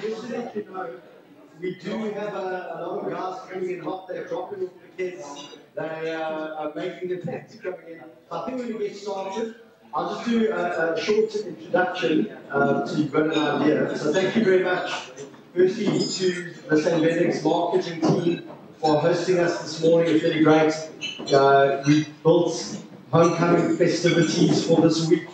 Just to let you know, we do have a lot of guys coming in hot. They're dropping off the kids. They are making the taxi coming in. So I think when we get started, I'll just do a short introduction so you've got an idea. So thank you very much, firstly, to the St. Benedict's marketing team for hosting us this morning. It's really great. We built homecoming festivities for this week.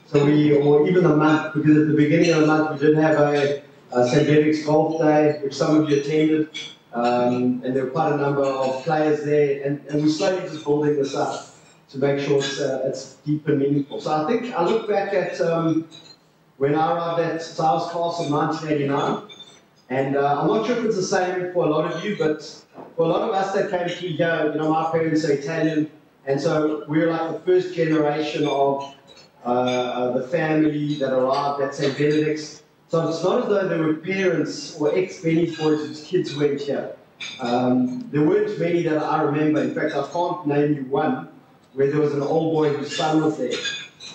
So or even the month, because at the beginning of the month we did have a St. Benedict's Golf Day, which some of you attended, and there were quite a number of players there, and we're slowly just building this up to make sure it's deep and meaningful. So I think I look back at when I arrived at Styles Castle in 1989, and I'm not sure if it's the same for a lot of you, but for a lot of us that came through here, you know, my parents are Italian, and so we were like the first generation of the family that arrived at St. Benedict's. So it's not as though there were parents or ex-Benny's boys whose kids went here. There weren't many that I remember. In fact, I can't name you one where there was an old boy whose son was there.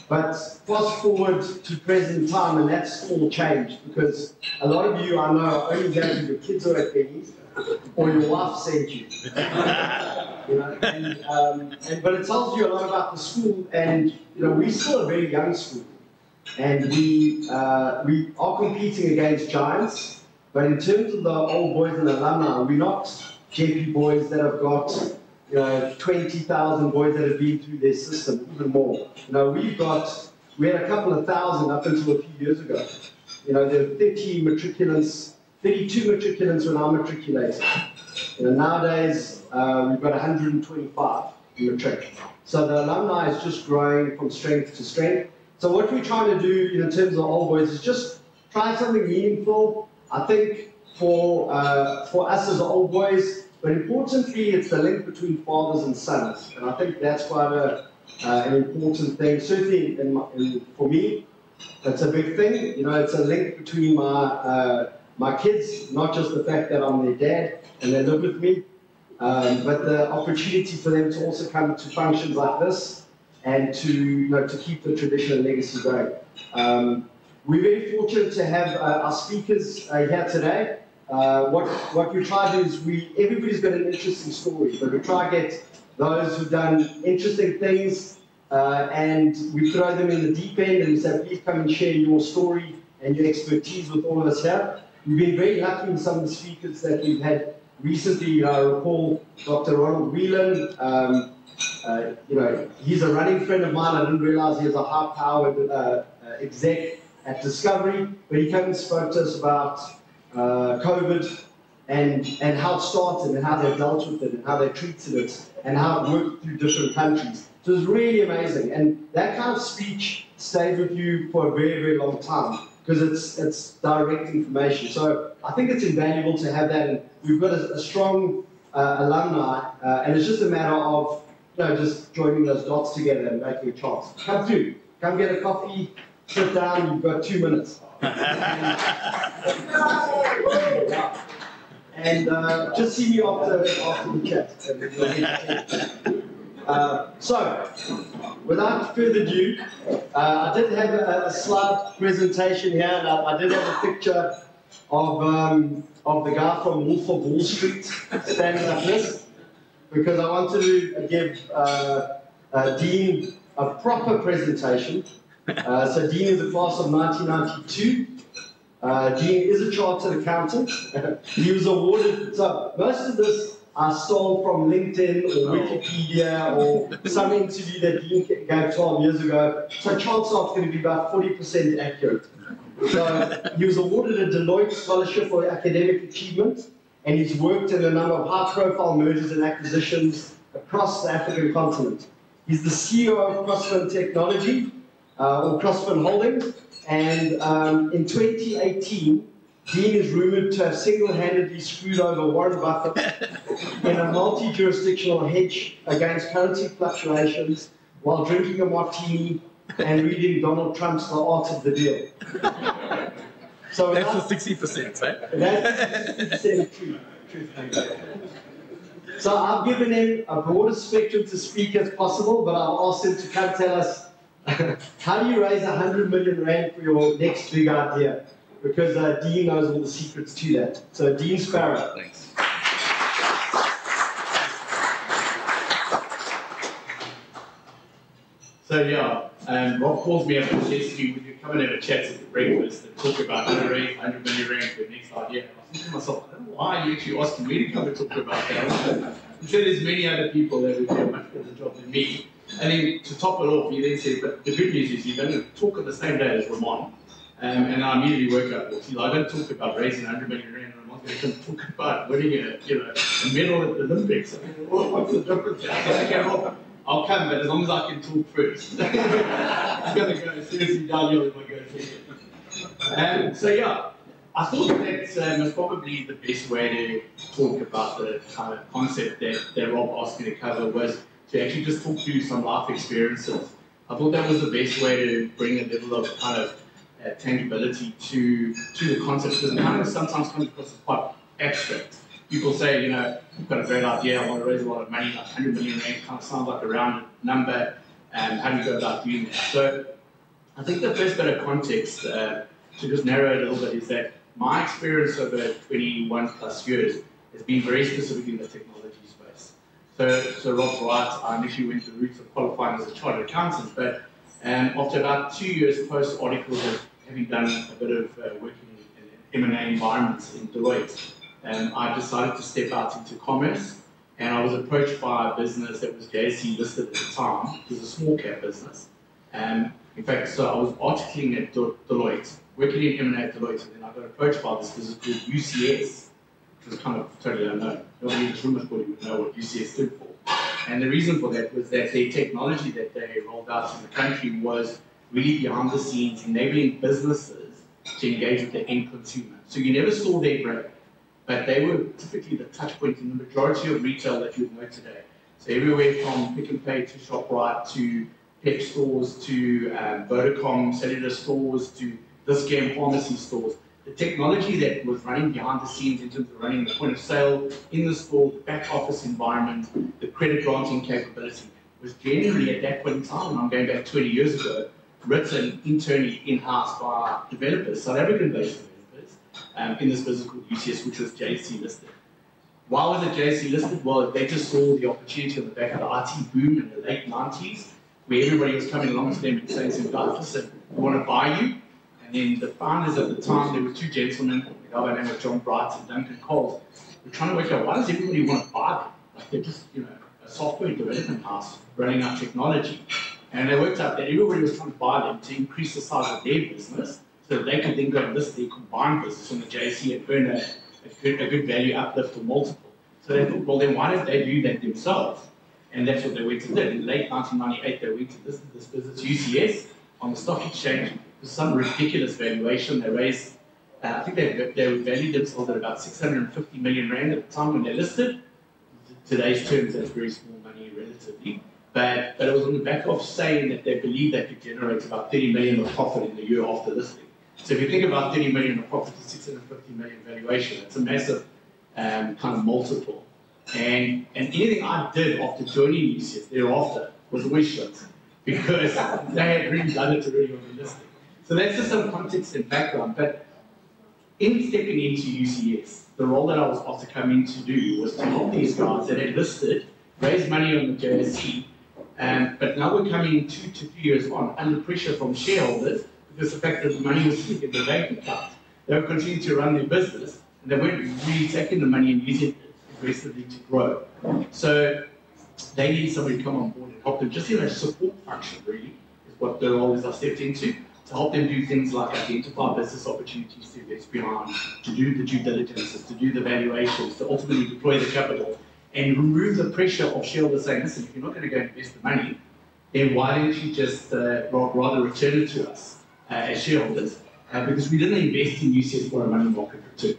But fast forward to present time, and that's all changed, because a lot of you I know are only here because your kids are at Benny's or your wife sent you. You know, but it tells you a lot about the school, and you know, we're still a very young school, and we are competing against giants. But in terms of the old boys and alumni, we're not JP boys that have got 20,000 boys that have been through their system, even more. You know, we had a couple of thousand up until a few years ago. You know, there were 32 matriculants when I matriculated. You know, nowadays, we've got 125 in matric. So the alumni is just growing from strength to strength. So what we're trying to do in terms of old boys is just try something meaningful. I think for us as old boys, but importantly, it's the link between fathers and sons. And I think that's quite an important thing. Certainly for me, that's a big thing. You know, it's a link between my kids, not just the fact that I'm their dad and they live with me, but the opportunity for them to also come to functions like this and to keep the tradition and legacy going. We're very fortunate to have our speakers here today. What we try to do is everybody's got an interesting story, but we try to get those who've done interesting things and we throw them in the deep end and we say, please come and share your story and your expertise with all of us here. We've been very lucky with some of the speakers that we've had recently. I recall Dr. Ronald Whelan. He's a running friend of mine. I didn't realize he was a high-powered exec at Discovery, but he came and spoke to us about COVID and how it started and how they dealt with it and how they treated it and how it worked through different countries. So it was really amazing, and that kind of speech stayed with you for a very, very long time because it's direct information. So I think it's invaluable to have that, and we've got a strong alumni, and it's just a matter of just joining those dots together and making a chance. Come through, come get a coffee, sit down. You've got 2 minutes. And just see me after the chat. So, without further ado, I did have a slide presentation here, and I did have a picture of the guy from Wolf of Wall Street standing like this, because I wanted to give Dean a proper presentation. So Dean is a class of 1992. Dean is a chartered accountant. He was awarded, so most of this I stole from LinkedIn or Wikipedia or some interview that Dean gave 12 years ago. So chances are it's going to be about 40% accurate. So he was awarded a Deloitte Scholarship for Academic Achievement, and he's worked in a number of high-profile mergers and acquisitions across the African continent. He's the CEO of CrossFin Technology, or CrossFin Holdings, and in 2018, Dean is rumored to have single-handedly screwed over Warren Buffett in a multi-jurisdictional hedge against currency fluctuations while drinking a martini and reading Donald Trump's The Art of the Deal. So that's the 60%, right? That's 60% truth. So I've given him a broader spectrum to speak as possible, but I'll ask him to come tell us how do you raise 100 million rand for your next big idea? because Dean knows all the secrets to that. So Dean Sparrow. Thanks. So yeah, Rob calls me up and says to me, would you come and have a chat at the breakfast and talk about how to raise 100 million rand for the next idea? I was thinking to myself, I don't know why you actually asking me to come and talk about that. I'm sure there's many other people that would do a much better job than me. And then to top it off, he then said, but the good news is you're going to talk on the same day as Ramon. And I immediately work out, well, I don't talk about raising 100 million rand, and Ramon's going to come talk about winning a medal at the Olympics. I mean, what's the difference? I said, okay, well, I'll come, but as long as I can talk first. It's going to go seriously downhill if I go second. So yeah, I thought that was probably the best way to talk about the kind of concept that Rob asked me to cover was to actually just talk through some life experiences. I thought that was the best way to bring a level of kind of tangibility to the concept, because it kind of sometimes comes across as quite abstract. People say, you know, I've got a great idea, I want to raise a lot of money, like 100 million rand, kind of sounds like a round number, and how do you go about doing that? So I think the first bit of context, to just narrow it a little bit, is that my experience over 21 plus years has been very specific in the technology space. So Rob's right, I initially went the route of qualifying as a chartered accountant, but after about 2 years post articles of having done a bit of working in M&A environments in Deloitte, I decided to step out into commerce, and I was approached by a business that was JSE listed at the time. It was a small cap business. In fact, so I was articling at Deloitte, working in M&A at Deloitte, and then I got approached by this business called UCS, which was kind of totally unknown. Nobody in this room probably would know what UCS stood for. And the reason for that was that their technology that they rolled out in the country was really behind the scenes, enabling businesses to engage with the end consumer. So you never saw their brand, but they were typically the touch point in the majority of retail that you would know today. So everywhere from Pick and Pay to ShopRite to pet stores to Vodacom cellular stores to discount pharmacy stores. The technology that was running behind the scenes in terms of running the point of sale in the store, the back office environment, the credit granting capability was generally at that point in time, and I'm going back 20 years ago, written internally in-house by developers, South African-based developers, in this business called UCS, which was JSE listed. Why was it JSE listed? Well, they just saw the opportunity on the back of the IT boom in the late 90s, where everybody was coming along to them and saying, listen, we want to buy you. And then the founders at the time, there were two gentlemen, the guy by the name of John Bright and Duncan Coles, were trying to work out, why does everybody want to buy them? Like they're just, a software development house running out technology. And they worked out that everybody was trying to buy them to increase the size of their business so that they could then go and list their combined business on the JSE and earn a good value uplift or multiple. So they thought, well, then why don't they do that themselves? And that's what they went to do. In late 1998, they went to list this business, UCS, on the stock exchange for some ridiculous valuation. They raised, I think they valued themselves at about 650 million rand at the time when they listed. Today's terms, that's very small money relatively. But it was on the back of saying that they believed they could generate about 30 million of profit in the year after listing. So if you think about 30 million of profit to 650 million valuation, it's a massive kind of multiple. And anything I did after joining UCS thereafter was a wish list, because they had really done it already on the listing. So that's just some context and background. But in stepping into UCS, the role that I was asked to come in to do was to help these guys that had listed, raise money on the JSE, but now we're coming 2 to 3 years on under pressure from shareholders because the fact that the money was sitting in the bank account. They were continuing to run their business, and they weren't really taking the money and using it aggressively to grow. So they needed somebody to come on board and help them, just in a support function, really, is what the role is I stepped into, to help them do things like identify business opportunities to invest behind, to do the due diligences, to do the valuations, to ultimately deploy the capital, and remove the pressure of shareholders saying, listen, if you're not going to go invest the money, then why don't you just rather return it to us as shareholders? Because we didn't invest in UCS for a money market return.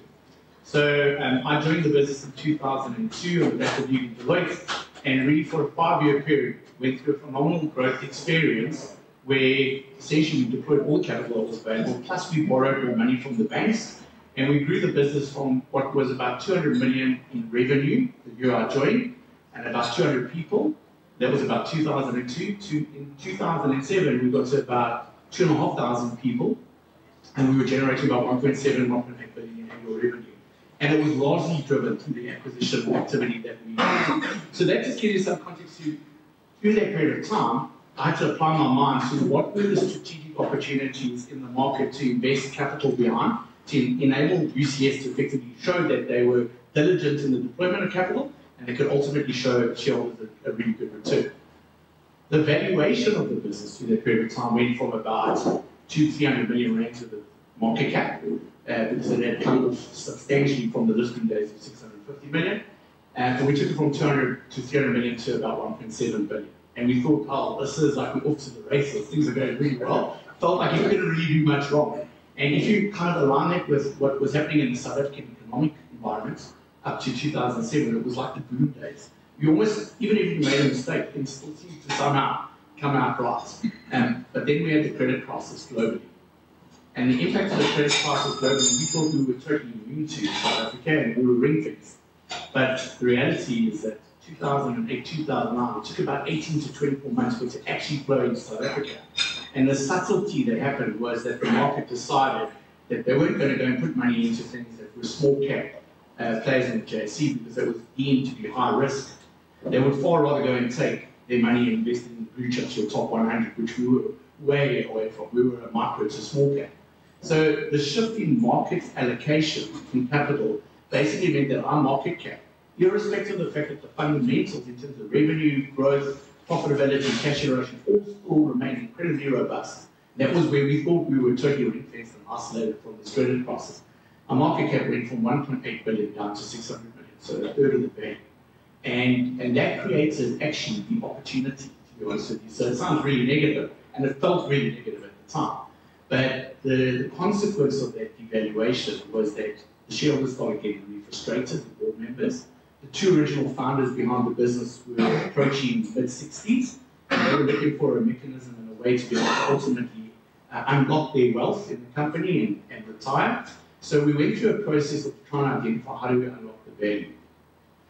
So I joined the business in 2002 on the back of leaving Deloitte, and really for a 5-year period went through a phenomenal growth experience where essentially we deployed all capital that was available, plus we borrowed more money from the banks, and we grew the business from what was about 200 million in revenue the year I joined, and about 200 people. That was about 2002. In 2007, we got to about 2,500 people. and we were generating about 1.7, 1.8 billion in annual revenue. And it was largely driven through the acquisition activity that we did. So that just gives you some context to, through that period of time, I had to apply my mind to what were the strategic opportunities in the market to invest capital behind, to enable UCS to effectively show that they were diligent in the deployment of capital, and they could ultimately show shareholders a really good return. The valuation of the business through that period of time went from about 200-300 million rand to the market cap, because it had come off substantially from the listing days of 650 million. And we took it from 200 to 300 million to about 1.7 billion. And we thought, oh, this is like we're off to the races, things are going really well. Felt like you couldn't really do much wrong. And if you kind of align that with what was happening in the South African economic environment up to 2007, it was like the boom days. You almost, even if you made a mistake, things still seemed to somehow come out right. But then we had the credit crisis globally. And the impact of the credit crisis globally, we thought we were totally immune to South Africa and we were ring-fenced. But the reality is that 2008, 2009, it took about 18 to 24 months for it to actually flow into South Africa. And the subtlety that happened was that the market decided that they weren't going to go and put money into things that were small cap players in the JSE because it was deemed to be high risk. They would far rather go and take their money and invest in the blue chips, your top 100, which we were way away from. We were a micro to small cap. So the shift in market allocation in capital basically meant that our market cap, irrespective of the fact that the fundamentals in terms of revenue, growth, profitability, cash generation, all still remained incredibly robust. That was where we thought we were totally ring-fenced and isolated from this credit process. Our market cap went from 1.8 billion down to 600 million, so a third of the value. And that created actually the opportunity, to be honest with you. So it sounds really negative, and it felt really negative at the time. But the consequence of that devaluation was that the shareholders started getting really frustrated, the board members. The two original founders behind the business were approaching mid-60s, and they were looking for a mechanism and a way to be able to ultimately unlock their wealth in the company and retire. So we went through a process of trying to identify how do we unlock the value.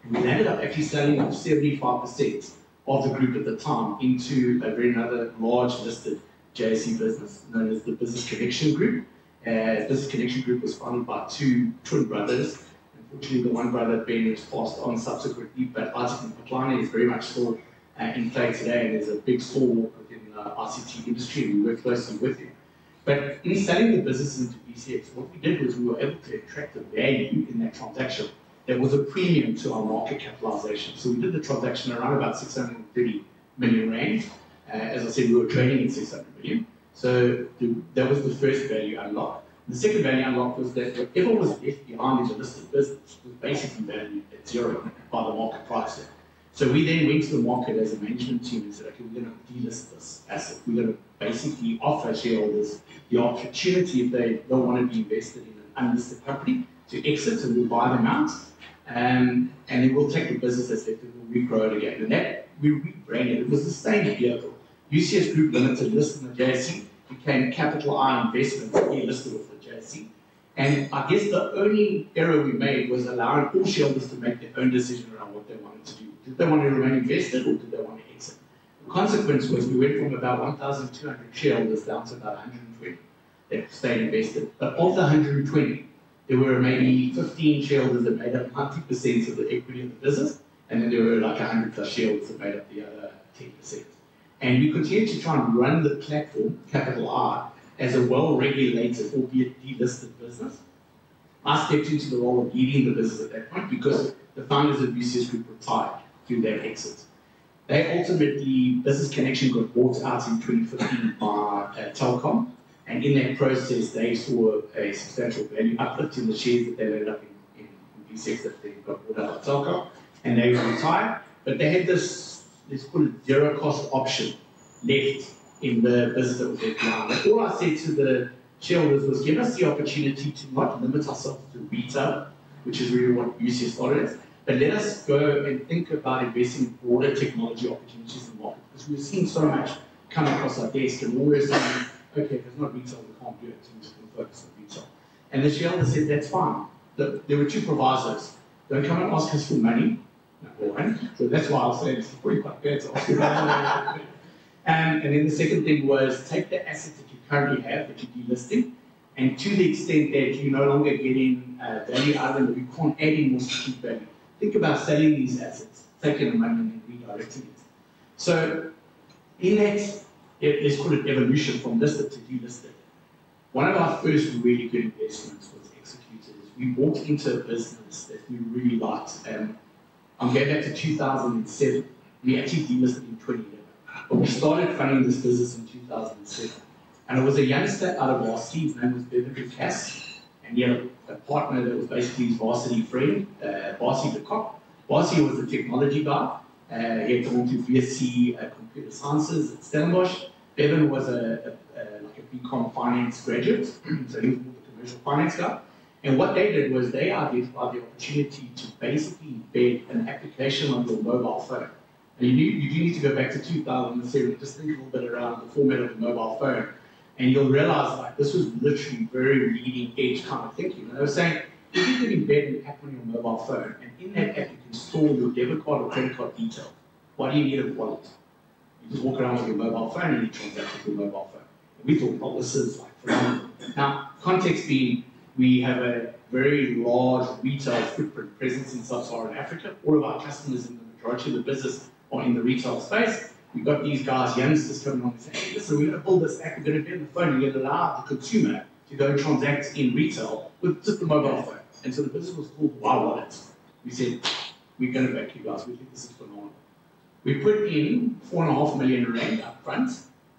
And we ended up actually selling off 75% of the group at the time into another large listed JSE business known as the Business Connection Group. Business Connection Group was founded by two twin brothers. Unfortunately, the one brother, Ben, was passed on subsequently, but Isaac and Patlani is very much still in play today, and there's a big stalwart within the ICT industry, and we work closely with him. But in selling the business into BCX, what we did was we were able to attract a value in that transaction that was a premium to our market capitalization. So we did the transaction around about 630 million rand. As I said, we were trading at 600 million. So that was the first value unlock. The second value unlock was that whatever was left behind in the listed business was basically valued at zero by the market price. So we then went to the market as a management team and said, okay, we're going to delist this asset. We're going to basically offer shareholders the opportunity, if they don't want to be invested in an unlisted company, to exit and we'll buy them out. And then we'll take the business that's left and we'll regrow it again. And that we rebranded. It was the same vehicle. UCS Group Limited listed in the JSE, became Capital I Investments, delisted off the JSE. And I guess the only error we made was allowing all shareholders to make their own decision around what they wanted to do. Did they want to remain invested or did they want to exit? The consequence was we went from about 1,200 shareholders down to about 120 that stayed invested. But of the 120, there were maybe 15 shareholders that made up 90% of the equity of the business, and then there were like 100 plus shareholders that made up the other 10%. And we continued to try and run the platform, Capital I, as a well-regulated, albeit delisted business. I stepped into the role of leading the business at that point because the founders of UCS Group retired through their exit. They ultimately, Business Connection got bought out in 2015 by Telkom, and in that process, they saw a substantial value uplift in the shares that they ended up in BCX that they got bought out by Telkom, and they retired. But they had this, let's call it zero-cost option left in the business that was left behind. And all I said to the shareholders was, give us the opportunity to not limit ourselves to retail, which is really what UCS started as, but let us go and think about investing in broader technology opportunities in the market, because we've seen so much come across our desk, and we're saying, okay, if it's not retail, we can't do it, so we're just going to focus on retail. And the shareholders said, that's fine. There were two provisos. Don't come and ask us for money, number one. So that's why I was saying it's pretty quite bad to ask for money. And then the second thing was take the assets that you currently have, that you're delisting, And to the extent that you're no longer getting value out of them, or you can't add any more strategic value, think about selling these assets, taking the money and then redirecting it. So in that, let's call it evolution from listed to delisted. One of our first really good investments was executed. We walked into a business that we really liked. I'm going back to 2007. We actually delisted in 2011. But we started funding this business in 2007. And it was a youngster out of Varsity. His name was Bevan Cass. And he had a partner that was basically his varsity friend, Barcy the Cop. Barcy was the technology guy. He had gone to VSC Computer Sciences at Stellenbosch. Bevan was like a BCom finance graduate, so he was more the commercial finance guy. And what they did was they identified the opportunity to basically embed an application on your mobile phone. And you do need to go back to 2007, just think a little bit around the format of the mobile phone. And you'll realize like this was literally very leading edge kind of thinking. And they were saying, if you could embed an app on your mobile phone, and in that app you can store your debit card or credit card details, why do you need a wallet? You just walk around with your mobile phone and you transact with your mobile phone. And we thought, oh, this is like phenomenal. Now, context being, we have a very large retail footprint presence in sub-Saharan Africa. All of our customers in the majority of the business are in the retail space. We've got these guys, youngsters coming on and saying, hey, listen, we're going to build this app, we're going to be on the phone, we're going to allow the consumer to go transact in retail with just the mobile phone. And so the business was called Wow Wallet. We said, we're going to back you guys, we think this is phenomenal. We put in 4.5 million rand up front,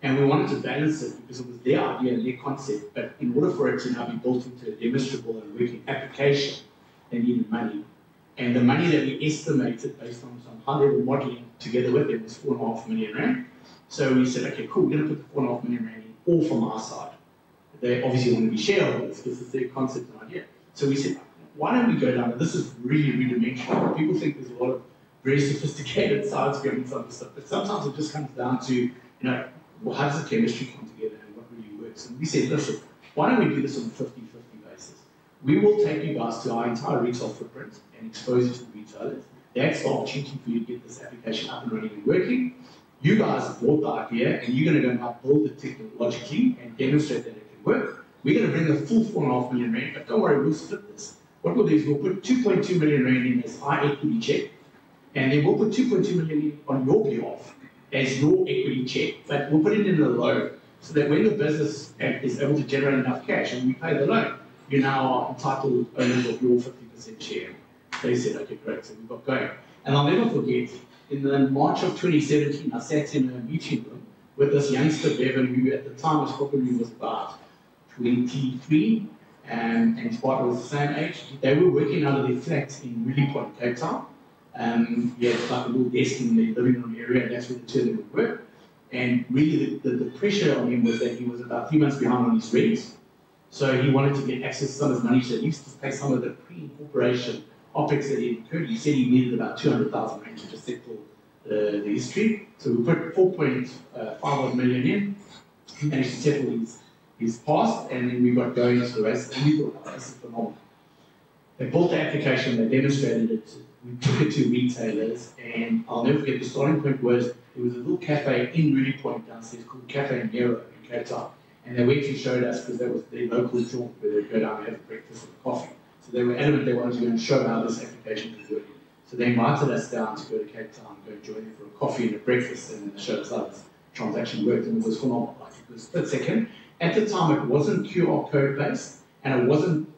and we wanted to balance it because it was their idea and their concept, but in order for it to now be built into a demonstrable and working application, they needed money. And the money that we estimated based on some high-level modeling together with them was 4.5 million rand. So we said, okay, cool, we're going to put the 4.5 million rand in all from our side. They obviously want to be shareholders because it's their concept and idea. So we said, why don't we go down, and this is really three-dimensional. People think there's a lot of very sophisticated science behind some of this stuff, but sometimes it just comes down to, well, how does the chemistry come together and what really works? And we said, listen, why don't we do this on a 50-50 basis? We will take you guys to our entire retail footprint and expose you to the retailers. That's the opportunity for you to get this application up and running and working. You guys bought the idea, and you're going to go now build it technologically and demonstrate that it can work. We're going to bring the full 4.5 million rand, but don't worry, we'll split this. What we'll do is we'll put 2.2 million rand in as high equity check, and then we'll put 2.2 million in on your behalf as your equity check, but we'll put it in a loan so that when the business is able to generate enough cash and we pay the loan, you now are entitled owners of your 50% share. They said, okay, great, so we got going. And I'll never forget, in the March of 2017, I sat in a meeting room with this youngster, Bevan, who at the time was about 23, and his partner was the same age. They were working out of their flats in Willie Point, Cape Town. He had like a little desk in the living room area, and that's where the two of them would work. And really, the pressure on him was that he was about 3 months behind on his rent. So he wanted to get access to some of his money, so he used to pay some of the pre-incorporation OPEX that he incurred. He said he needed about 200,000 rand to just settle the history. So we put 4.5 million in. He managed to settle his past, and then we got going into the rest. And we thought, oh, this is phenomenal. They built the application, they demonstrated it. We took it to retailers, and I'll never forget, the starting point was there was a little cafe in Rudy Point downstairs called Cafe Nero in Cape Town. And they went and showed us, because that was their local joint where they'd go down and have breakfast and coffee. So they were adamant they wanted to go and show how this application was working. So they invited us down to go to Cape Town, go and join them for a coffee and a breakfast, and they showed us how this transaction worked, and it was phenomenal. Like, it was split second. At the time, it wasn't QR code based, and it wasn't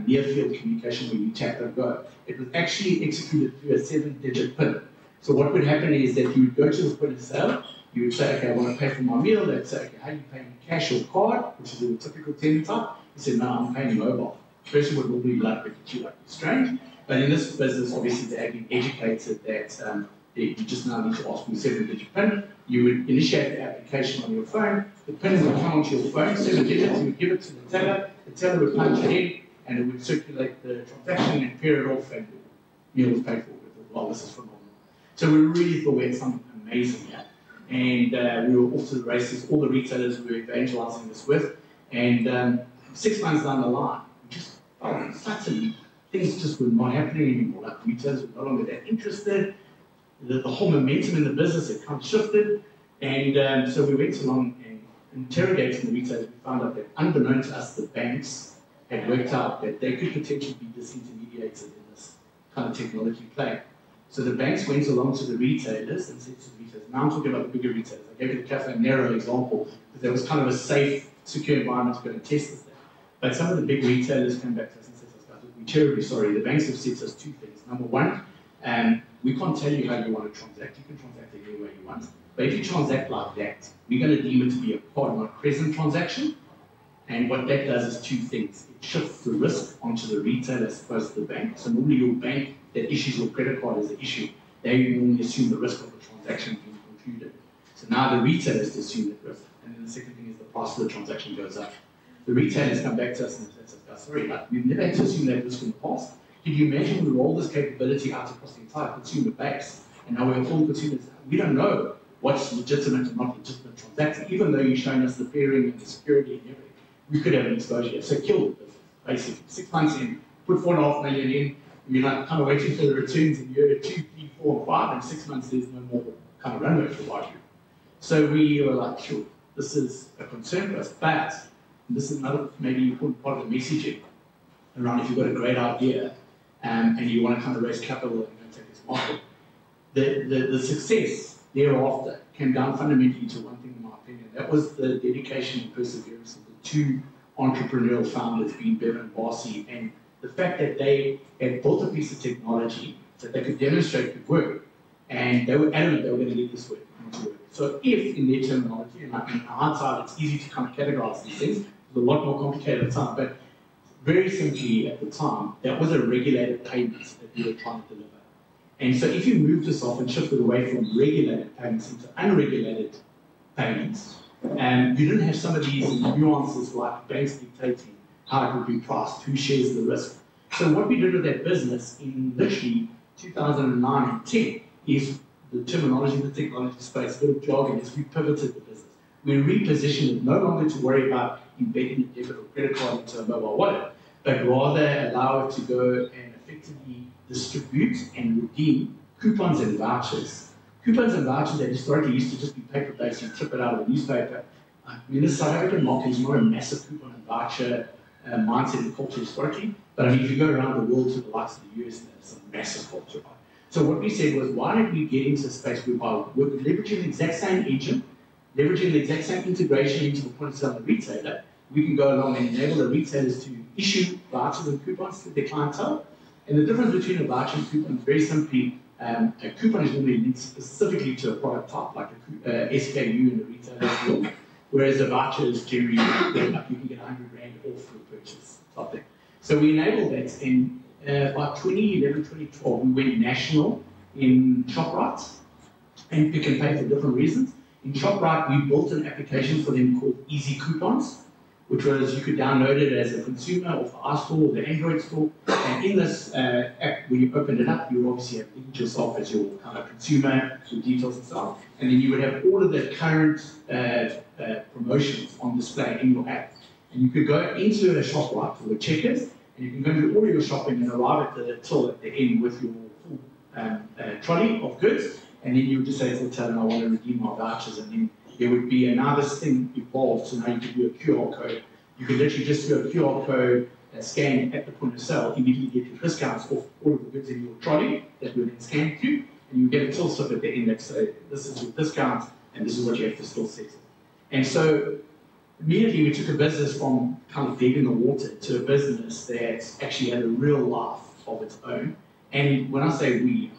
near field communication where you tap and go. It was actually executed through a 7-digit PIN. So what would happen is that you would go to the point of sale, you would say, okay, I want to pay for my meal. They'd say, okay, how do you pay me, cash or card, which is a typical tender type? He said, no, I'm paying mobile. The person would normally like look at you like you're strange. But in this business, obviously, they've been educated that you just now need to ask for a 7-digit PIN. You would initiate the application on your phone. The PIN would come onto your phone, 7 digits. You would give it to the teller would punch it in, and it would circulate the transaction and pair it off, and the meal was paid for. Wow, this is phenomenal. So we really thought we had something amazing here. And we were off to the races, all the retailers we were evangelizing this with. And 6 months down the line, we just felt suddenly things just were not happening anymore. Like retailers were no longer that interested. The whole momentum in the business had kind of shifted. And so we went along and interrogating the retailers, we found out that unbeknown to us, the banks had worked out that they could potentially be disintermediated in this kind of technology play. So the banks went along to the retailers and said to the retailers, now I'm talking about the bigger retailers. I gave you the Cafe Nero example, because there was kind of a safe, secure environment to go and test this thing. But some of the big retailers came back to us and said to us, guys, we're terribly sorry. The banks have said to us two things. Number one, we can't tell you how you want to transact. You can transact it any way you want. But if you transact like that, we're going to deem it to be a part, not present transaction. And what that does is two things. It shifts the risk onto the retailer as opposed to the bank. So normally your bank that issues your credit card as an issue, they normally assume the risk of the transaction being concluded. So now the retailer has to assume that risk. And then the second thing is the price of the transaction goes up. The retailers come back to us and say, sorry, like, we've never had to assume that risk in the past. Can you imagine we roll this capability out across the entire consumer base? And now we're all consumers. We don't know what's legitimate and not legitimate transaction, even though you're showing us the pairing and the security and everything. We could have an exposure here. So kill it, basically. 6 months in, put 4.5 million in, and you're not kind of waiting for the returns in year 2, 3, 4, 5, and 6 months there's no more kind of runway for you. So we were like, sure, this is a concern for us, but this is another maybe important part of the messaging around if you've got a great idea and you want to kind of raise capital and take this market. The success thereafter came down fundamentally to one thing, in my opinion. That was the dedication and perseverance of the two entrepreneurial founders, being Bevan and Barcy, and the fact that they had built a piece of technology that they could demonstrate could work, and they were adamant they were going to get this work. So if, in their terminology, and in hindsight, it's easy to kind of categorize these things, it's a lot more complicated at the time, but very simply at the time, that was a regulated payment that we were trying to deliver. And so if you move this off and shifted away from regulated payments into unregulated payments, you didn't have some of these nuances like banks dictating how it would be priced, who shares the risk. So what we did with that business in literally 2009 and 10 is the terminology, the technology space, a bit of jargon, is we pivoted the business. We repositioned it no longer to worry about embedding a debit or credit card into a mobile wallet, but rather allow it to go and effectively distribute and redeem coupons and vouchers. Coupons and vouchers that historically used to just be paper-based, you clip it out of the newspaper. I mean, the South African market is not a massive coupon and voucher mindset and culture historically, but I mean, if you go around the world to the likes of the US, there's some massive culture. So what we said was, why don't we get into a space whereby we're leveraging the exact same engine, leveraging the exact same integration into the point of sale of the retailer, we can go along and enable the retailers to issue vouchers and coupons to their clientele. And the difference between a voucher and coupon is very simply, a coupon is normally linked specifically to a product type, like a SKU in the retailer's world, whereas a voucher is generally, like you can get 100 Rand off your purchase type thing. So we enabled that, and by 2011, 2012, we went national in ShopRite and Pick and Pay for different reasons. In ShopRite, we built an application for them called Easy Coupons, which was you could download it as a consumer off the iStore or the Android store. And in this app, when you opened it up, you would obviously have linked yourself as your kind of consumer, your details and so on. And then you would have all of the current promotions on display in your app. And you could go into a ShopRite or a Checkers, and you can go and do all your shopping and arrive at the till at the end with your full trolley of goods. And then you would just say to the teller, I want to redeem my vouchers. And then there would be another thing evolved. So now you could do a QR code. You could literally just do a QR code scan at the point of sale, immediately get your discounts off all of the goods in your trolley that would then scan to, and you get a till slip at the end that says, this is your discount, and this is what you have to still settle. And so immediately we took a business from kind of dead in the water to a business that actually had a real life of its own. And when I say we,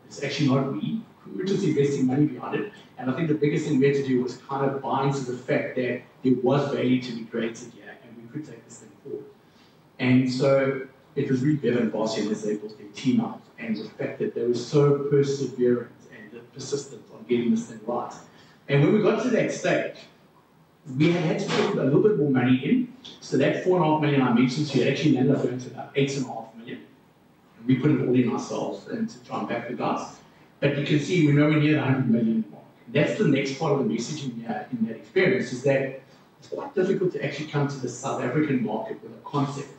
it's actually not we. We're just investing money behind it. And I think the biggest thing we had to do was kind of buy into the fact that there was value to be created here, and we could take this thing forward. And so it was really Bevan and Barcy as they built their team out, and the fact that they were so perseverant and persistent on getting this thing right. And when we got to that stage, we had to put a little bit more money in. So that 4.5 million I mentioned to you actually ended up going to about 8.5 million. And we put it all in ourselves and to try and back the guys. But you can see we're nowhere near the 100 million mark. That's the next part of the messaging in that experience, is that it's quite difficult to actually come to the South African market with a concept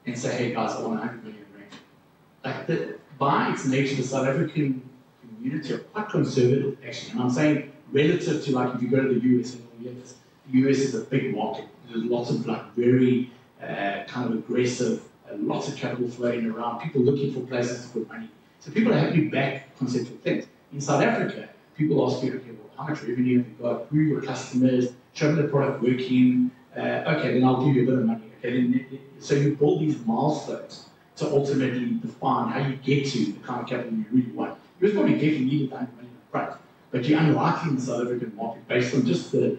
and say, hey guys, I want 100 million rand. Like by its nature, the South African community are quite conservative actually. And I'm saying relative to like if you go to the US and all the others, the US is a big market. There's lots of like very kind of aggressive, lots of capital flowing around, people looking for places to put money. So people are happy to back conceptual things. In South Africa, people ask you, okay, well, how much revenue have you got? Who are your customers? Show me the product working. Okay, then I'll give you a bit of money. Okay, then, so you build these milestones to ultimately define how you get to the kind of capital you really want. You was probably getting needed 100 million up front, but you're unlikely in the South African market based on just the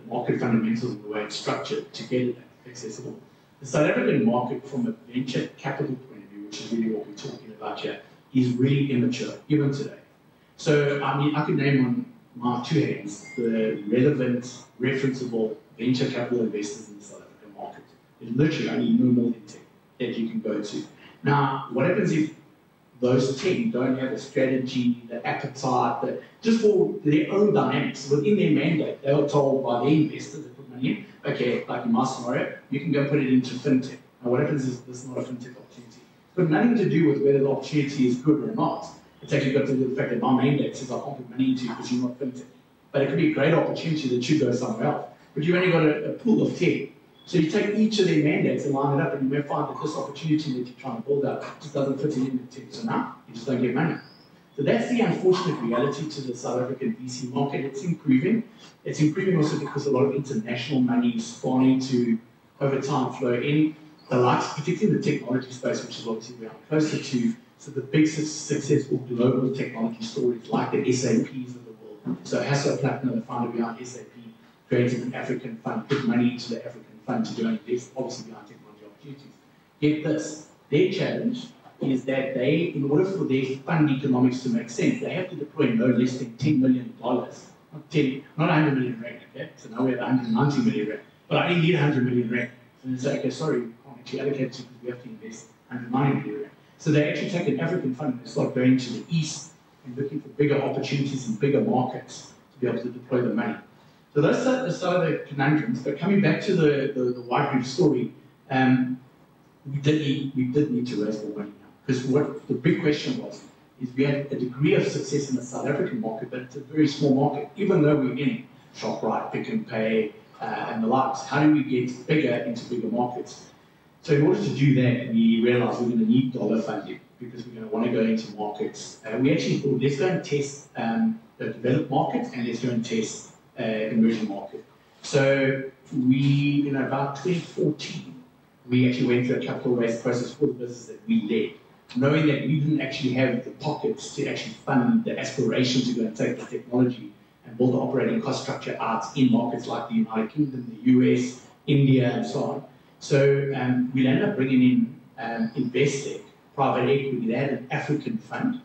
market fundamentals and the way it's structured to get it accessible. The South African market from a venture capital point of view, which is really what we're talking about here, is really immature, even today. So, I mean, I could name on my two hands the relevant, referenceable venture capital investors in the South African market. There's literally only no more than 10 that you can go to. Now, what happens if those 10 don't have a strategy, the appetite, just for their own dynamics, within their mandate, they were told by their investors that put money in, okay, like in my scenario, you can go put it into fintech. Now, what happens is this is not a fintech opportunity. It's got nothing to do with whether the opportunity is good or not. It's actually got to do with the fact that my mandate says I can't put money into because you're not fintech. But it could be a great opportunity that should go somewhere else. But you've only got a pool of 10. So you take each of their mandates and line it up, and you may find that this opportunity that you're trying to build up just doesn't fit in the 10. So now you just don't get money. So that's the unfortunate reality to the South African VC market. It's improving. It's improving also because a lot of international money is starting to, over time, flow in. The likes, particularly in the technology space, which is obviously where I'm closer to. So the big successful global technology stories like the SAPs of the world. So Hasso Plattner, the founder behind SAP, created an African fund, put money into the African fund to go and invest, obviously behind technology opportunities. Get this, their challenge is that they, in order for their fund economics to make sense, they have to deploy no less than $10 million. Not 100 million rand, okay? So now we have 190 million rand. But I only need 100 million rand. So they say, okay, sorry, we can't actually allocate it because we have to invest 190 million rand. So they actually take an African fund and start going to the east and looking for bigger opportunities in bigger markets to be able to deploy the money. So those are the conundrums. But coming back to the white group story, we did need to raise more money now. Because what the big question was, is we had a degree of success in the South African market, but it's a very small market, even though we're in ShopRite, Pick n Pay, and the likes. How do we get bigger into bigger markets? So in order to do that, we realized we're going to need dollar funding because we're going to want to go into markets. We actually thought, let's go and test the developed market and let's go and test emerging market. So we, in about 2014, we actually went through a capital raise process for the business that we led, knowing that we didn't actually have the pockets to actually fund the aspiration to go and take the technology and build the operating cost structure out in markets like the United Kingdom, the US, India, and so on. So we ended up bringing in Investec, private equity. They had an African fund.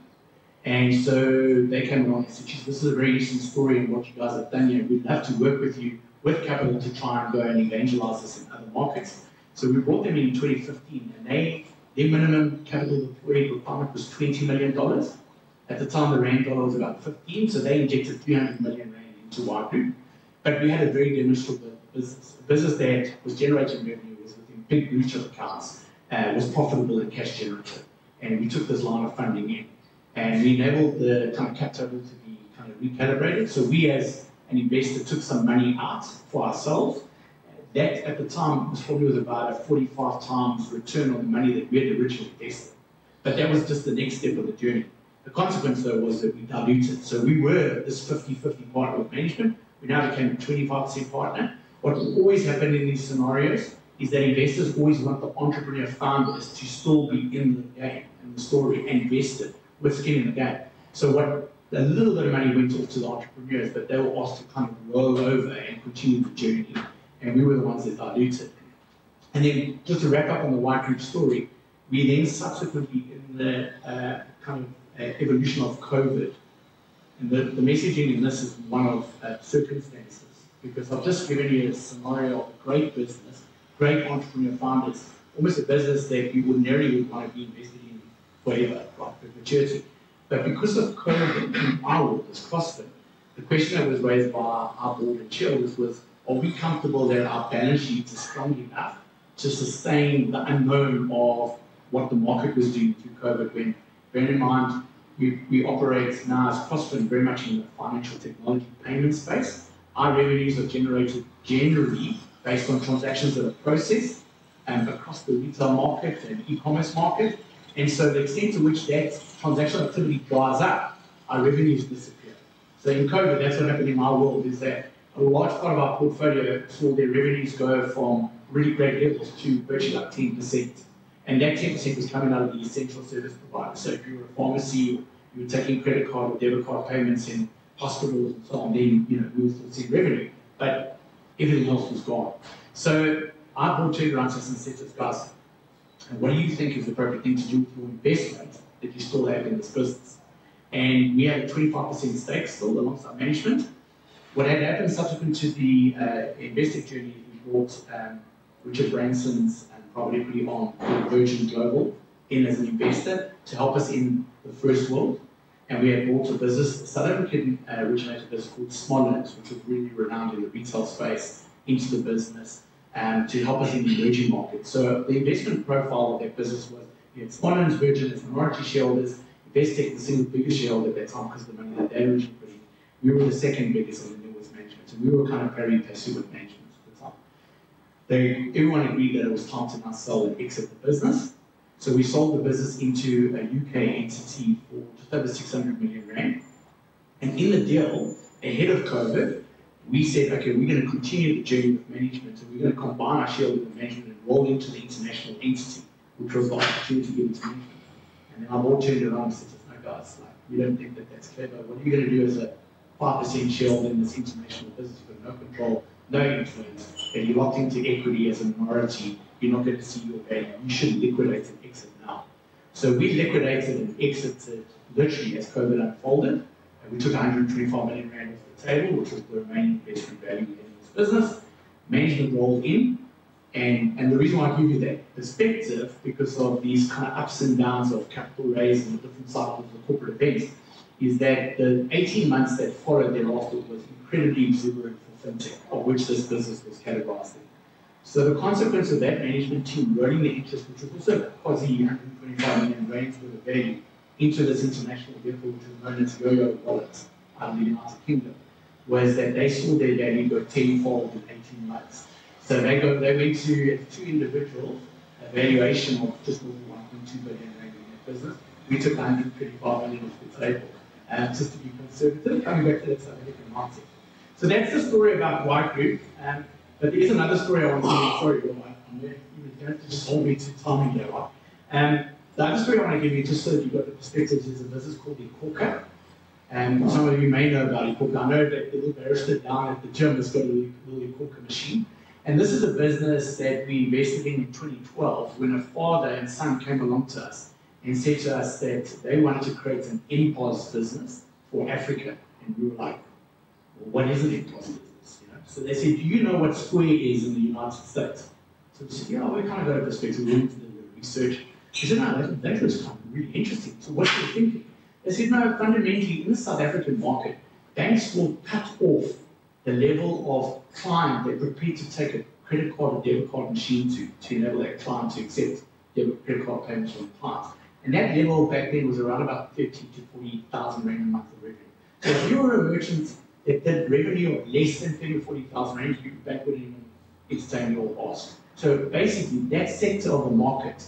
And so they came along and said, this is a very interesting story and what you guys have done here. We'd love to work with you with capital to try and go and evangelize this in other markets. So we brought them in 2015, and their minimum capital deployed requirement was $20 million. At the time, the rand dollar was about 15, so they injected 300 million rand into White Group. But we had a very demonstrable business. A business that was generating revenue, was within big blue chip accounts, was profitable and cash generative. And we took this line of funding in. And we enabled the kind of cap table to be kind of recalibrated. So we, as an investor, took some money out for ourselves. That, at the time, was probably about a 45 times return on the money that we had originally invested. But that was just the next step of the journey. The consequence, though, was that we diluted. So we were this 50-50 partner with management. We now became a 25% partner. What will always happen in these scenarios is that investors always want the entrepreneur founders to still be in the game, in the story, and invested with skin in the game. So what a little bit of money went off to the entrepreneurs, but they were asked to kind of roll over and continue the journey. And we were the ones that diluted. And then, just to wrap up on the White Group story, we then subsequently, in the kind of evolution of COVID, and the messaging in this is one of circumstances, because I've just given you a scenario of a great business, great entrepreneur founders, almost a business that you ordinarily would want to be invested in forever, right, perpetuity. But because of COVID in our world, as CrossFit, the question that was raised by our board and shareholders was, are we comfortable that our balance sheet is strong enough to sustain the unknown of what the market was doing through COVID, when, bear in mind, we operate now as CrossFit very much in the financial technology payment space. our revenues are generated generally based on transactions that are processed across the retail market and e-commerce market. And so the extent to which that transactional activity dries up, our revenues disappear. So in COVID, that's what happened in my world, is that a large part of our portfolio saw their revenues go from really great levels to virtually like 10%. And that 10% was coming out of the essential service providers. So if you were a pharmacy, you were taking credit card or debit card payments in hospitals and so on, then we were still seeing revenue. But everything else was gone. So our board turned around to us and said to us, guys, what do you think is the appropriate thing to do with your investment that you still have in this business? And we had a 25% stake still alongside management. What had happened subsequent to the investing journey, we brought Richard Branson's private equity arm called Virgin Global in as an investor to help us in the first world. And we had bought a business, a South African originated business called Smolens, which was really renowned in the retail space, into the business to help us in the emerging market. So the investment profile of that business was, you had Smolens, Virgin as minority shareholders, Investec, the single biggest shareholder at that time because of the money that they originally put in. We were the second biggest, and then there was management. And we were kind of pari passu with management at the time. Everyone agreed that it was time to now sell and exit the business. So we sold the business into a UK entity for just over 600 million rand. And in the deal, ahead of COVID, we said, okay, we're going to continue the journey with management, and we're going to combine our shareholding with management and roll into the international entity, which was the opportunity given to management. And then our board turned around and said, no guys, like, we don't think that that's clever. What are you going to do as a 5% shareholder in this international business? You've got no control, no influence, and you're locked into equity as a minority. You're not going to see your value. You should liquidate and exit now. So we liquidated and exited literally as COVID unfolded. And we took 125 million rand off the table, which was the remaining investment value in this business. Management rolled in. And the reason why I give you that perspective, because of these kind of ups and downs of capital raise and the different cycles of corporate events, is that the 18 months that followed thereafter was incredibly exuberant for fintech, of which this business was categorized in. So the consequence of that management team rolling the interest, which was also quasi 125 million rands worth of value, into this international vehicle, which is known as Yo-Yo Wallet out of the United Kingdom, was that they saw their value go tenfold in 18 months. So they went to two individuals, a valuation of just over 1.2 billion rand in that business. We took 125 million off the table, just to be conservative, coming back to that South African mindset. So that's the story about White Group. But there is another story I want to tell you. Sorry, Bill, you have to just hold me to timing here, right? The other story I want to give you, just so that you've got the perspectives, is a business called Ikorka. Some of you may know about Ikorka. I know that the little barrister down at the gym has got a little Ikorka machine. And this is a business that we invested in 2012 when a father and son came along to us and said to us that they wanted to create an MPOS business for Africa. And we were like, well, what is an MPOS business? So they said, do you know what Square is in the United States? So we said, yeah, we kind of got a perspective. We went to the research. They said, no, that was kind of really interesting. So what are you thinking? They said, no, fundamentally, in the South African market, banks will cut off the level of client they're prepared to take a credit card or debit card machine to enable that client to accept debit credit card payments from clients. And that level back then was around about 30 to 40,000 rand a month of revenue. So if you were a merchant that did revenue of less than 30 or 40,000 rand, you bank wouldn't even entertain your ask. So basically, that sector of the market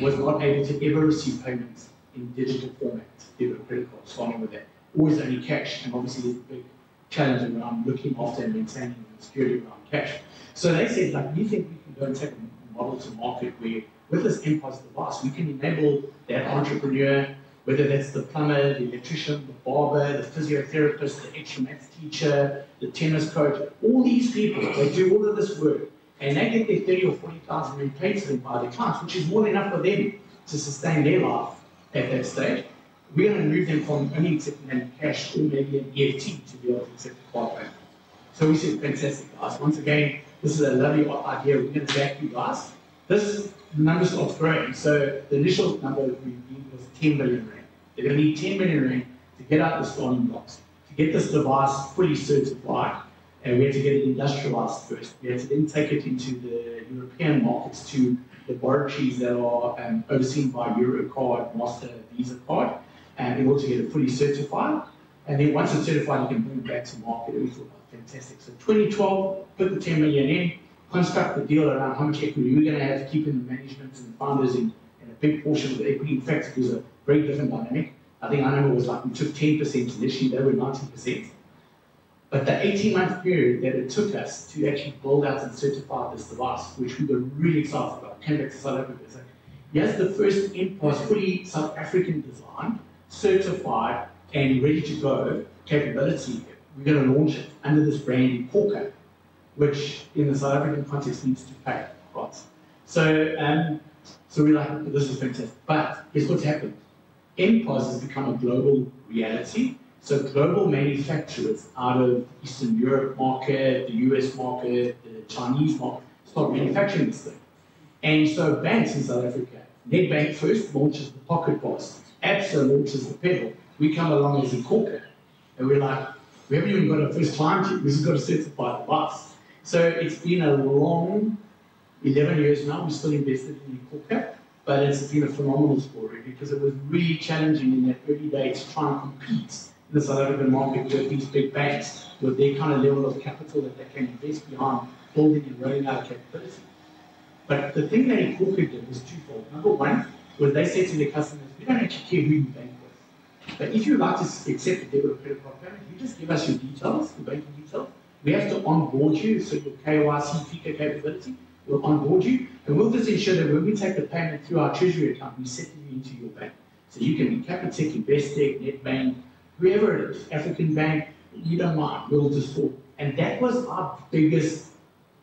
was not able to ever receive payments in digital format, debit credit cards, starting with that. Always only cash, and obviously there's a big challenge around looking after and maintaining the security around cash. So they said, like, we think we can go and take a model to market where, with this MPOS device, we can enable that entrepreneur, whether that's the plumber, the electrician, the barber, the physiotherapist, the extra maths teacher, the tennis coach, all these people, they do all of this work, and they get their 30 or 40,000 rand paid to them by their clients, which is more than enough for them to sustain their life at that stage. We're going to move them from only accepting them cash or maybe an EFT to be able to accept a card payment. So we said, fantastic, guys. Once again, this is a lovely idea. We're going to back you guys. This number starts growing. So the initial number we needed was 10 million rand. They're going to need 10 million rand to get out the starting blocks, to get this device fully certified, and we had to get it industrialized first. We had to then take it into the European markets to laboratories that are overseen by Eurocard, Master, Visa card, and in order to get it fully certified. And then once it's certified, you can bring it back to market. And we thought, Fantastic. So 2012, put the 10 million in, construct the deal around how much equity we're going to have, keeping the management and the founders in a big portion of the equity. In fact, it was a very different dynamic. I think our number was like we took 10% initially, they were 90%. But the 18-month period that it took us to actually build out and certify this device, which we were really excited about, came back to South Africa. So here's the first MPOS, fully South African design, certified and ready to go capability. We're going to launch it under this brand Corker, which in the South African context needs to pay, right? So, so we're like, this is fantastic. But here's what's happened. MPOS has become a global reality. So global manufacturers out of the Eastern Europe market, the US market, the Chinese market, start manufacturing this thing. And so banks in South Africa, Nedbank first launches the Pocket Pass, Absa launches the Pedal. We come along as a Corker, and we're like, we haven't even got our first client yet, we've just got to certify the bus. So it's been a long 11 years now, we still invested in the Corker, but it's been a phenomenal story because it was really challenging in that early days to try and compete in the South African market with these big banks with their kind of level of capital that they can invest behind building and rolling out capability. But the thing that Corker did was twofold. Number one was they said to their customers, we don't actually care who you bank with. But if you'd like to accept a debit or credit card payment, you just give us your details, your banking details. We have to onboard you, so your KYC, FICA capability, we'll onboard you, and we'll just ensure that when we take the payment through our treasury account, we settle you into your bank. So you can be Capitec, Investec, Nedbank, whoever it is, African Bank, you don't mind, we'll just talk. And that was our biggest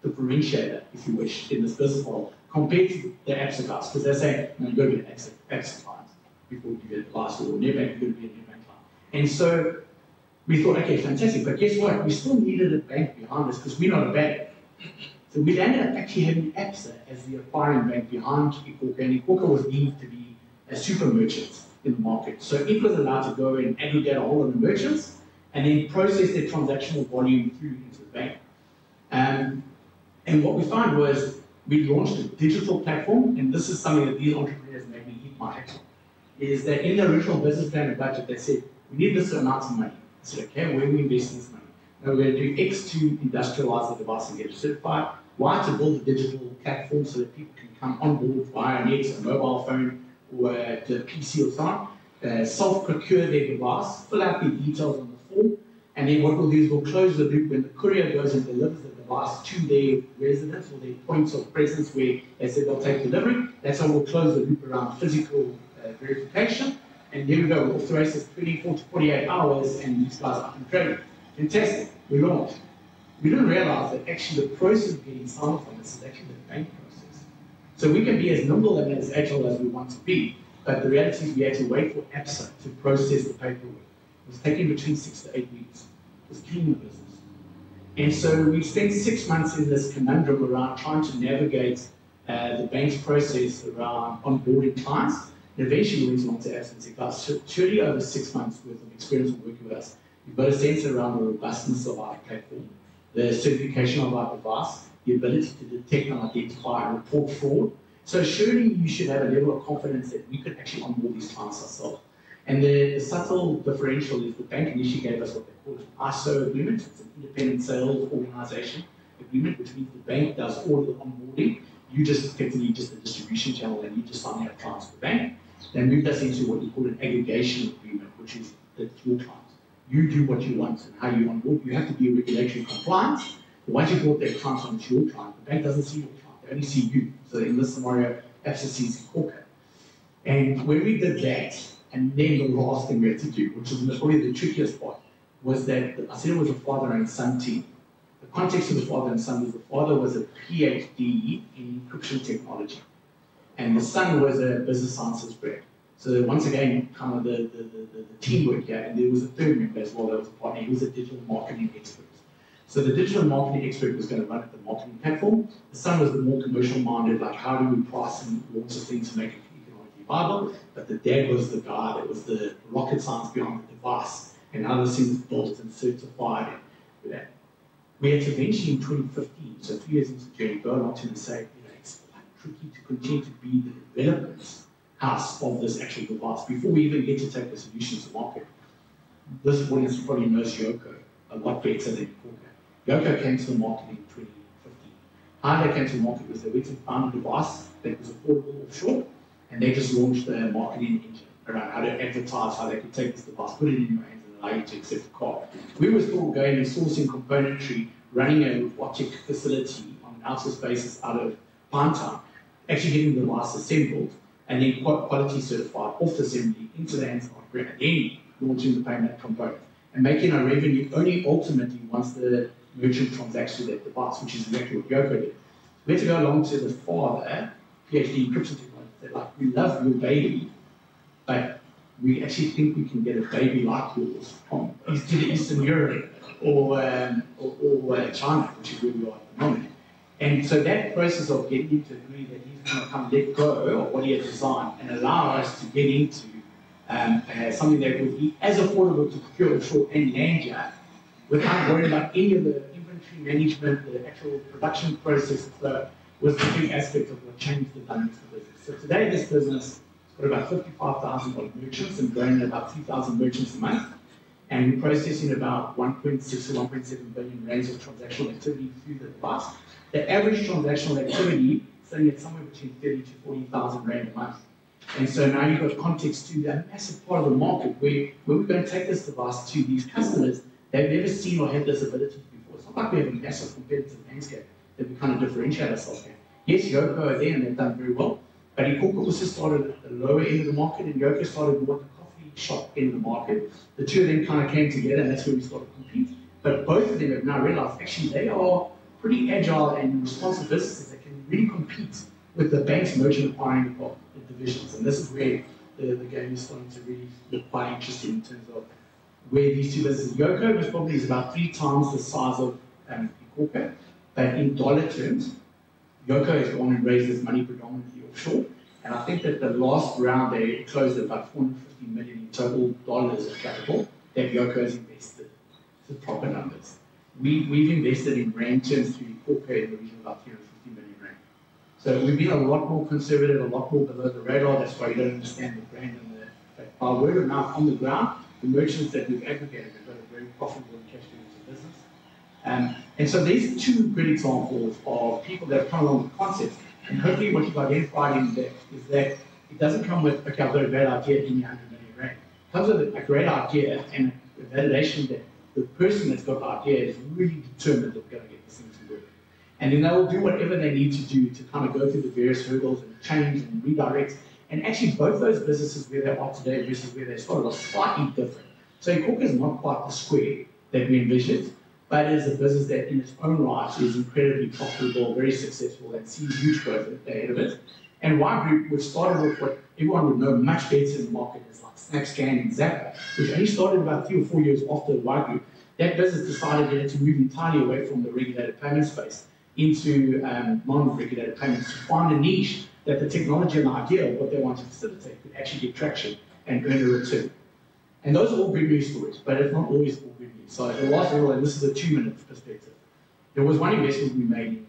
differentiator, if you wish, in this business model, compared to the Absa guys, because they're saying, no, you've got to be an Absa client before you get the last or Nedbank, you've got to be a Nedbank client. And so we thought, okay, fantastic, but guess what? We still needed a bank behind us because we're not a bank. So we ended up actually having Absa as the acquiring bank behind Corker, and Corker was deemed to be a super merchant in the market. So it was allowed to go and aggregate a whole lot of merchants and then process their transactional volume through into the bank. And what we found was we launched a digital platform, and this is something that these entrepreneurs made me hit my hat on, is that in the original business plan and budget, they said, we need this amount of money. I said, okay, where are we investing this money? Now we're going to do X to industrialize the device and get it certified. Y to build a digital platform so that people can come on board via net, a mobile phone, or the PC or so on, self-procure their device, fill out their details on the form, and then what we'll do is we'll close the loop when the courier goes and delivers the device to their residence or their points of presence where they said they'll take delivery. That's how we'll close the loop around physical verification. And there we go, we'll throw us 24 to 48 hours and these guys are up and trading. Fantastic, we launched. We didn't realize that actually the process of getting signed off on this is actually the bank process. So we can be as nimble and as agile as we want to be, but the reality is we had to wait for Absa to process the paperwork. It was taking between 6 to 8 weeks. It was killing the business. And so we spent 6 months in this conundrum around trying to navigate the bank's process around onboarding clients. And eventually we went on to Absa and said, guys, surely over 6 months worth of experience of working with us, we've got a sense around the robustness of our platform, the certification of our device, the ability to detect and identify and report fraud. So surely you should have a level of confidence that we could actually onboard these clients ourselves. And the subtle differential is the bank initially gave us what they call an ISO agreement. It's an independent sales organization agreement, which means the bank does all of the onboarding. You just effectively just a distribution channel and you just sign out clients for the bank. They moved us into what we call an aggregation agreement, which is that your clients. You do what you want and how you onboard. You have to be regulatory compliant. But once you brought that client on, it's your client. The bank doesn't see your client, they only see you. So in this scenario, Absa sees Corker. And when we did that, and then the last thing we had to do, which was probably the trickiest part, was that I said it was a father and son team. The context of the father and son was the father was a PhD in encryption technology, and the son was a business sciences grad. So once again, kind of the teamwork here, and there was a third member as well that was a partner. He was a digital marketing expert. So the digital marketing expert was going to run the marketing platform. The son was the more commercial minded, like how do we price and lots of things to make it economically viable. But the dad was the guy that was the rocket science behind the device and how this thing was built and certified. We had to eventually in 2015, so 3 years into the journey, go along to him and say, it's quite tricky to continue to be the development house of this actual device before we even get to take the solutions to market. This audience probably knows Yoko a lot better than Corker. Yoko came to the market in 2015. How they came to the market was they went and found a device that was affordable offshore, and they just launched the marketing engine around how to advertise, how they could take this device, put it in your hands, and allow you to accept the card. We were still going and sourcing componentry, running a robotic facility on an outsourced basis out of Pinetown, actually getting the device assembled, and then quality certified off assembly into the hands of the operator, and then launching the payment component, and making our revenue only ultimately once the merchant transacts with that device, which is exactly what Yoko did. We had to go along to the father, PhD encryption technology, said, like, we love your baby, but we actually think we can get a baby like yours from either Eastern Europe or China, which is where we are at the moment. And so that process of getting him to agree that he's going to come let go of what he had designed and allow us to get into something that would be as affordable to procure offshore and land yard without worrying about any of the inventory management, the actual production process flow, was the big aspect of what changed the dynamics of the business. So today this business has got about 55,000 merchants and growing at about 3,000 merchants a month. And we're processing about 1.6 or 1.7 billion rands of transactional activity through the device. The average transactional activity is sitting at somewhere between 30 to 40,000 rand a month. And so now you've got context to that massive part of the market where we're going to take this device to these customers they've never seen or had this ability before. It's not like we have a massive competitive landscape that we kind of differentiate ourselves in. Yes, Yoko are there and they've done very well, but Ikoko also started at the lower end of the market and Yoko started more at the coffee shop end of the market. The two of them kind of came together and that's where we started to compete. But both of them have now realized actually they are pretty agile and responsive businesses that can really compete with the bank's merchant acquiring divisions. And this is where the game is starting to really look quite interesting in terms of where these two businesses. Yoko was probably about 3 times the size of Ikoko, but in dollar terms, Yoko has gone and raised this money predominantly offshore. And I think that the last round they closed at about 450 million in total dollars of capital that Yoko has invested. The proper numbers. We've invested in rand terms through Ikoko in the region of about 350 million rand. So we've been a lot more conservative, a lot more below the radar. That's why you don't understand the brand and our word of mouth on the ground. The merchants that we've aggregated have got a very profitable and cash-generative business. And so these 2 good examples of people that have come along with concepts, and hopefully what you've identified in there is that it doesn't come with, okay, I've got a great idea, give me 100 million rand. It comes with a great idea and a validation that the person that's got the idea is really determined that we're going to get this thing to work. And then they'll do whatever they need to do to kind of go through the various hurdles and change and redirect. And actually, both those businesses where they are today versus where they started are slightly different. So Ikoko is not quite the square that we envisioned, but it is a business that in its own right is incredibly profitable, very successful, and sees huge growth ahead of it. And Y Group, which started with what everyone would know much better in the market as like SnapScan and Zapper, which only started about 3 or 4 years after Y Group, that business decided to move entirely away from the regulated payment space into non-regulated payments to find a niche that the technology and the idea of what they want to facilitate could actually get traction and earn a return. And those are all good news stories, but it's not always all good news. So the last little, and this is a 2-minute perspective, there was one investment we made in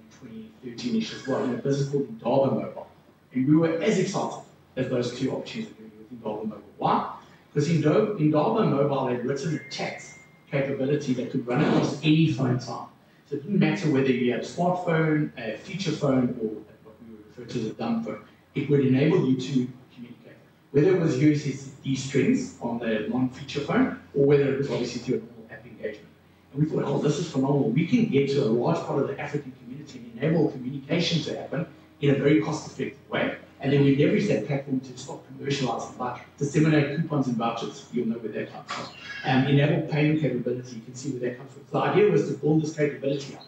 2013-ish as well in a business called Indaba Mobile. And we were as excited as those 2 opportunities that we were with Indaba Mobile. Why? Because Indaba Mobile had written a tax capability that could run across any phone type. So it didn't matter whether you had a smartphone, a feature phone, or what we would refer to as a dumb phone. It would enable you to communicate. Whether it was USSD strings on the non-feature phone, or whether it was obviously through a normal app engagement. And we thought, oh, this is phenomenal. We can get to a large part of the African community and enable communication to happen in a very cost-effective way. And then we leverage that platform to stop commercializing, like disseminate coupons and vouchers. You'll know where that comes from. Enable payment capability. You can see where that comes from. So the idea was to build this capability up.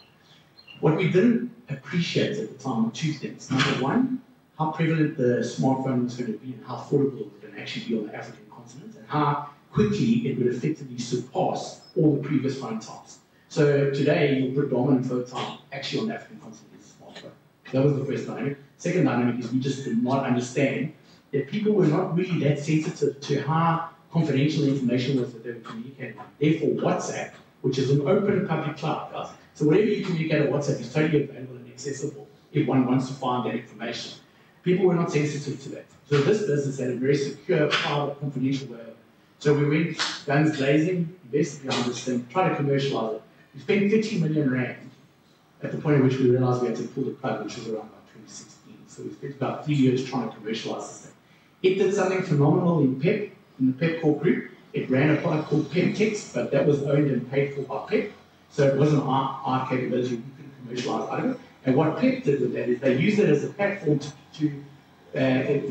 What we didn't appreciate at the time were 2 things. Number one, how prevalent the smartphone was going to be and how affordable it was going to actually be on the African continent, and how quickly it would effectively surpass all the previous phone types. So today, your predominant phone type actually on the African continent is a smartphone. That was the first dynamic. Second dynamic is we just did not understand that people were not really that sensitive to how confidential information was that they were communicating. Therefore, WhatsApp, which is an open public cloud, guys. So whatever you communicate on WhatsApp is totally available and accessible if one wants to find that information. People were not sensitive to that. So this business had a very secure, private, confidential way. So we went guns blazing, invested behind this thing, tried to commercialize it. We spent 30 million rand at the point at which we realized we had to pull the plug, which was around about 2016. So we spent about 3 years trying to commercialize this thing. It did something phenomenal in PEP, in the PEP core group. It ran a product called PepTex, but that was owned and paid for by PEP. So it wasn't our capability, we couldn't commercialize out of it. And what PEP did with that is they used it as a platform to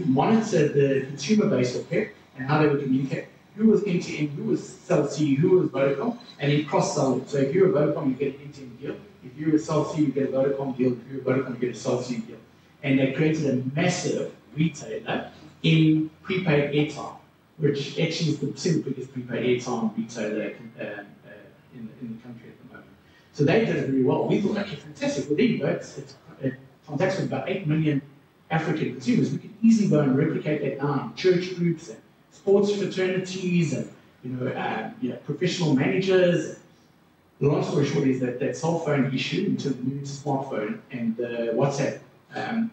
monitor the consumer base of PEP and how they would communicate. Who was end-to-end, who was Cell C, who was Vodacom, and then cross-sell it. So if you're a Vodacom, you get an end-to-end deal. If you're a Cell C, you get a Vodacom deal. If you're a Vodacom, you get a Cell C deal. And they created a massive retailer in prepaid airtime, which actually is the single biggest prepaid airtime retailer in the country at the moment. So they did it very well. We thought, okay, fantastic. Well, there you go. It transacts with about 8 million African consumers. We could easily go and replicate that now in church groups and sports fraternities and professional managers. The long story short is that cell phone issue into the new smartphone and the WhatsApp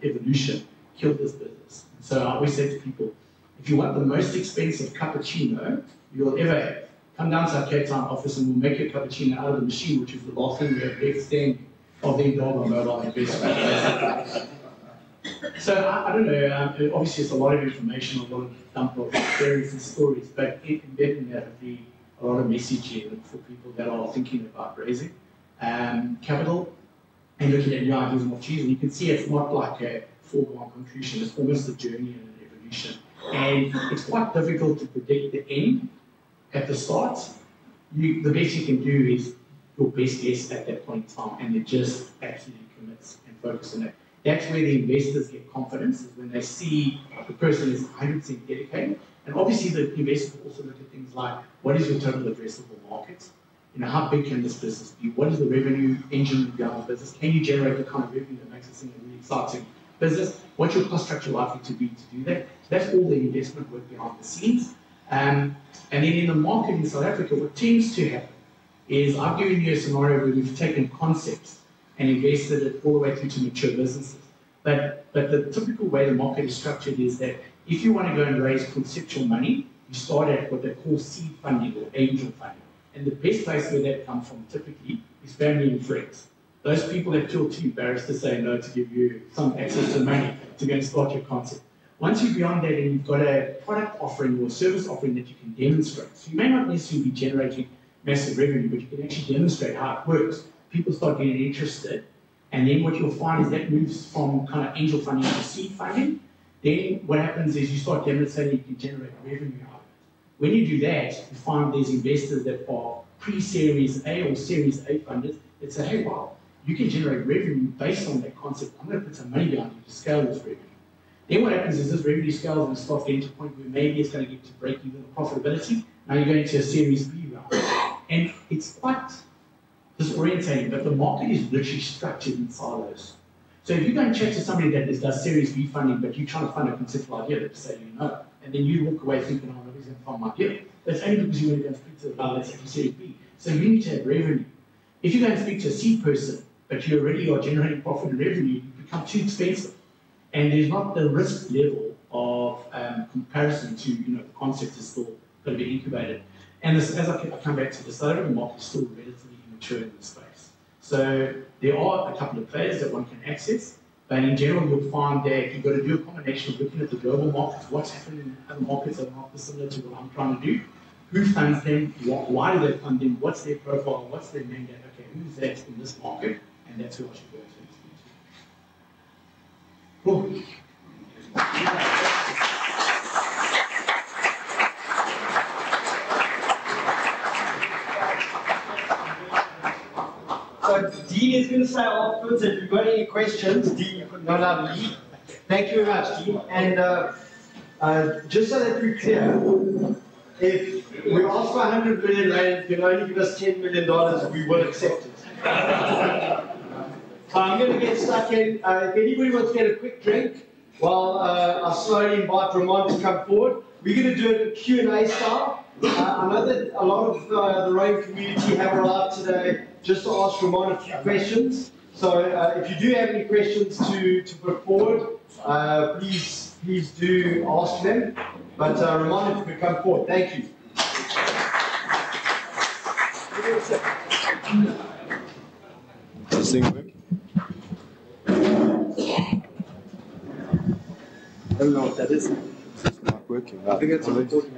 evolution killed this business. So I always say to people, if you want the most expensive cappuccino you'll ever have, come down to our Cape Town office and we'll make you a cappuccino out of the machine, which is the last thing we have left standing of the dog on mobile investment. So I don't know, obviously it's a lot of information, a lot of dump of experience and stories, but embedded in that would be a lot of messaging for people that are thinking about raising capital and looking at new ideas and opportunities. And you can see it's not like a foregone conclusion, it's almost a journey and an evolution. And it's quite difficult to predict the end at the start. The best you can do is your best guess at that point in time, and then just absolutely commits and focus on it. That's where the investors get confidence, is when they see the person is 100% dedicated. And obviously the investors also look at things like, what is your total addressable market? How big can this business be? What is the revenue engine behind the business? Can you generate the kind of revenue that makes this thing a really exciting business? What's your cost structure likely to be to do that? That's all the investment work behind the scenes. And then in the market in South Africa, what tends to happen is, I've given you a scenario where we've taken concepts and invested it all the way through to mature businesses. But the typical way the market is structured is that if you want to go and raise conceptual money, you start at what they call seed funding or angel funding. And the best place where that comes from typically is family and friends. Those people that feel too embarrassed to say no to give you some access to money to go and start your concept. Once you're beyond that and you've got a product offering or a service offering that you can demonstrate, so you may not necessarily be generating massive revenue, but you can actually demonstrate how it works. People start getting interested, and then what you'll find is that moves from kind of angel funding to seed funding. Then what happens is you start demonstrating you can generate revenue out of it. When you do that, you find there's investors that are pre-Series A or Series A funders that say, hey, wow, you can generate revenue based on that concept. I'm going to put some money behind you to scale this revenue. Then what happens is this revenue scales and starts getting to a point where maybe it's going to get to break even profitability. Now you're going to a Series B round. And it's quite disorientating, but the market is literally structured in silos. So if you go and chat to somebody that does Series B funding, but you're trying to fund a conceptual idea, they just say no. And then you walk away thinking, oh, nobody's going to fund my idea. That's only because you want to go and speak to the that's actually Series B. So you need to have revenue. If you go and speak to a C person, but you already are generating profit and revenue, you become too expensive. And there's not the risk level of comparison to, the concept is still going to be incubated. And this, as I come back to the South African market, is still relatively immature in this space. So there are a couple of players that one can access, but in general, you'll find that you've got to do a combination of looking at the global markets, what's happening in other markets that are not similar to what I'm trying to do, who funds them, why do they fund them, what's their profile, what's their mandate, okay, who's that in this market, and that's who I should go to. Cool. So Dean is going to say afterwards, if you've got any questions, Dean, you're not allowed to leave. Thank you very much, Dean. And just so that we're clear, if we ask for 100 million rand, you can only give us $10 million, we will accept it. So I'm going to get stuck in. If anybody wants to get a quick drink, while I slowly invite Ramon to come forward, we're going to do it in Q&A style. I know that a lot of the rowing community have arrived today just to ask Ramon a few questions. So if you do have any questions to put forward, please do ask them. But Ramon, if you could come forward. Thank you. this thing working? I don't know what that is. It's not working. I think it's a recording.